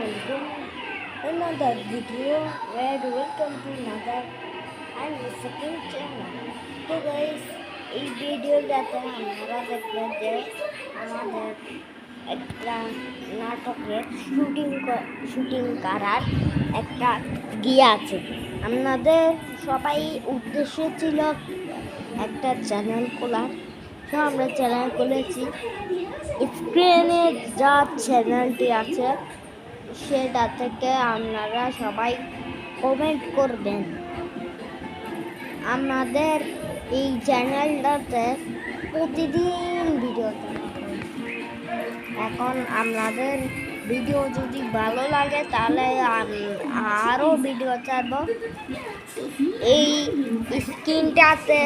welcome another video where welcome to another and second channel. তো guys এই ভিডিওটাতে আমরা দেখব যে আমাদের একটা নাটকের শুটিং করার একটা গিয়ে আছে। আমাদের সবাই উদ্দেশ্য ছিল একটা চ্যানেল খোলার, তো আমরা চ্যানেল খুলেছি। স্ক্রিনে যা চ্যানেলটি আছে সেটা থেকে আপনারা সবাই কমেন্ট করবেন। আমাদের এই চ্যানেলটাতে প্রতিদিন ভিডিও এখন আপনাদের ভিডিও যদি ভালো লাগে তাহলে আরও ভিডিও ছাড়ব। এই স্ক্রিনটাতে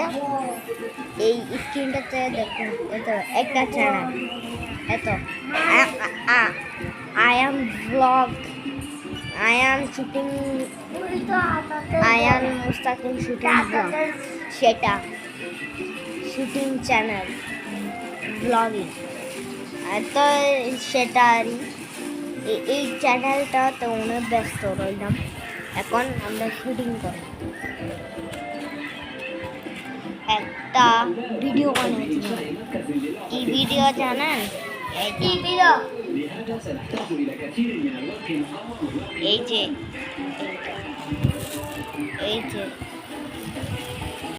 দেখুন, এটা একটা চ্যানেল, এত I am vlog, I am shooting, I am Mustaqim shooting vlog, সেটা শুটিং চ্যানেল ব্লগিং। তো সেটারই এই চ্যানেলটাতে অনেক ব্যস্ত রইলাম। এখন আমরা শুটিং করি, একটা ভিডিও বানিয়েছিলাম। কি ভিডিও জানেন? এই যে